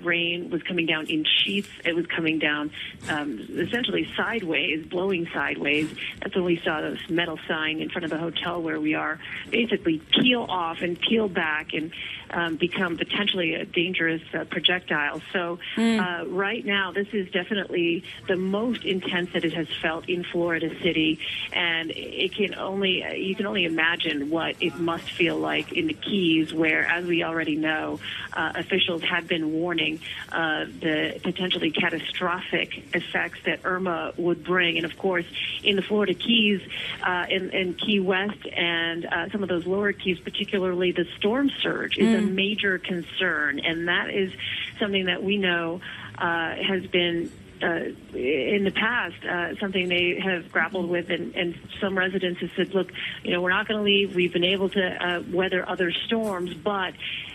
Rain was coming down in sheets. It was coming down essentially sideways, blowing sideways. That's when we saw this metal sign in front of the hotel where we are basically peel off and peel back and become potentially a dangerous projectile. So right now, this is definitely the most intense that it has felt in Florida City, and you can only imagine what it must feel like in the Keys, where, as we already know, officials have been warning the potentially catastrophic effects that Irma would bring. And of course, in the Florida Keys, in Key West and some of those lower Keys, particularly, the storm surge is a major concern. And that is something that we know has been in the past, something they have grappled with, and some residents have said, look, we're not going to leave. We've been able to weather other storms, but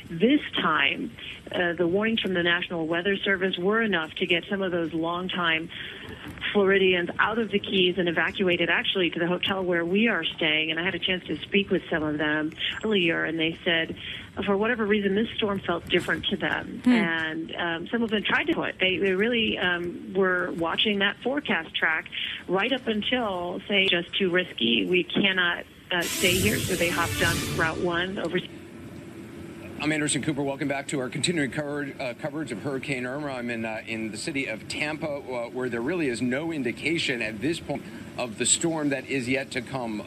this time, the warnings from the National Weather Service were enough to get some of those longtime Floridians out of the Keys and evacuated actually to the hotel where we are staying. And I had a chance to speak with some of them earlier, and they said, for whatever reason, this storm felt different to them. And some of them tried to quit. They really were watching that forecast track right up until, say, just too risky. We cannot stay here. So they hopped on Route 1 over. I'm Anderson Cooper. Welcome back to our continuing coverage of Hurricane Irma. I'm in the city of Tampa, where there really is no indication at this point of the storm that is yet to come.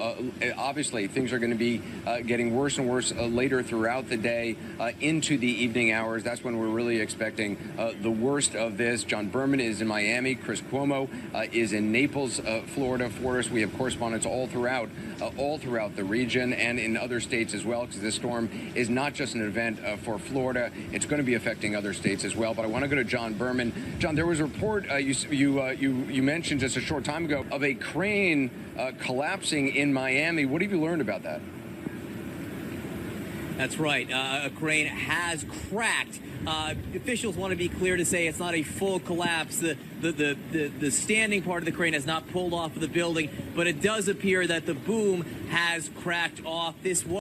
Obviously, things are going to be getting worse and worse later throughout the day into the evening hours. That's when we're really expecting the worst of this. John Berman is in Miami. Chris Cuomo is in Naples, Florida. For us, we have correspondents all throughout the region and in other states as well, because this storm is not just an event for Florida. It's going to be affecting other states as well. But I want to go to John Berman. John, there was a report you mentioned just a short time ago of a crane collapsing in Miami. What have you learned about that? That's right. A crane has cracked. Officials want to be clear to say it's not a full collapse. The standing part of the crane has not pulled off of the building, but it does appear that the boom has cracked off. This was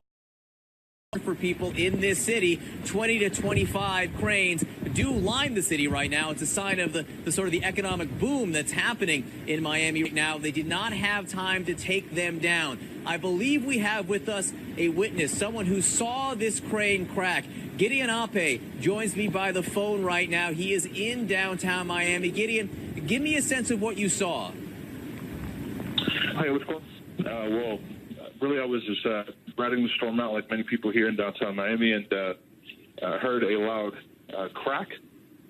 for people in this city. 20 to 25 cranes do line the city right now. It's a sign of the sort of the economic boom that's happening in Miami right now. They did not have time to take them down. I believe we have with us a witness, someone who saw this crane crack. Gideon Ape joins me by the phone right now. He is in downtown Miami. Gideon, give me a sense of what you saw. Hi, what's going on? Well, really, I was just riding the storm out like many people here in downtown Miami, and heard a loud crack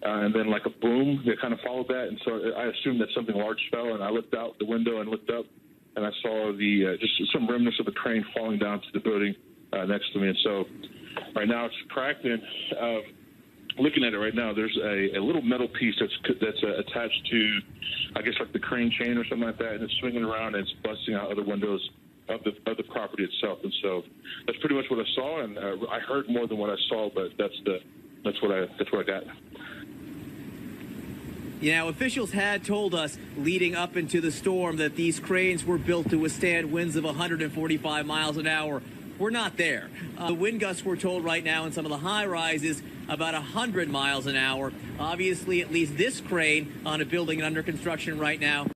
and then like a boom that kind of followed that. And so I assumed that something large fell, and I looked out the window and looked up, and I saw just some remnants of a crane falling down to the building next to me. And so right now it's cracked, and looking at it right now, there's a little metal piece that's attached to, I guess, like the crane chain or something like that, and it's swinging around and it's busting out other windows of the property itself. And so that's pretty much what I saw, and I heard more than what I saw, but that's what I got. Officials had told us leading up into the storm that these cranes were built to withstand winds of 145 miles an hour. We're not there. The wind gusts we're told right now in some of the high rises about 100 miles an hour. Obviously, at least this crane on a building under construction right now,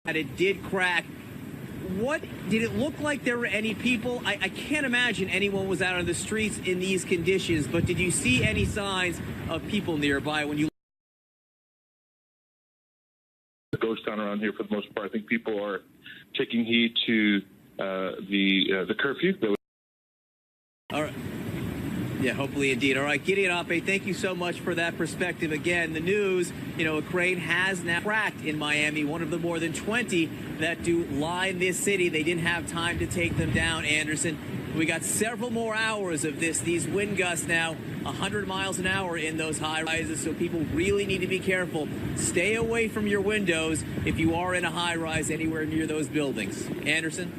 and it did crack. What did it look like? There were any people? I can't imagine anyone was out on the streets in these conditions, but did you see any signs of people nearby when you? The ghost town around here for the most part. I think people are taking heed to the curfew. All right. Yeah, hopefully indeed. All right, Gideon Ape, thank you so much for that perspective. Again, the news, a crane has now cracked in Miami, one of the more than 20 that do line this city. They didn't have time to take them down, Anderson. We got several more hours of these wind gusts now, 100 miles an hour in those high rises, so people really need to be careful. Stay away from your windows if you are in a high rise anywhere near those buildings. Anderson?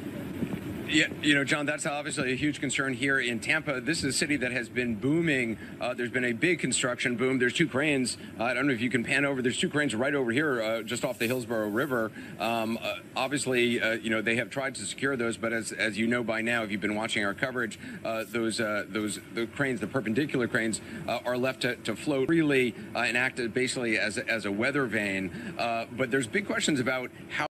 All right, thank you. Yeah, John, that's obviously a huge concern here in Tampa. This is a city that has been booming. There's been a big construction boom. There's two cranes. I don't know if you can pan over. There's two cranes right over here, just off the Hillsborough River. Obviously, they have tried to secure those, but as you know by now, if you've been watching our coverage, the cranes, the perpendicular cranes, are left to float freely and act basically as a weather vane. But there's big questions about how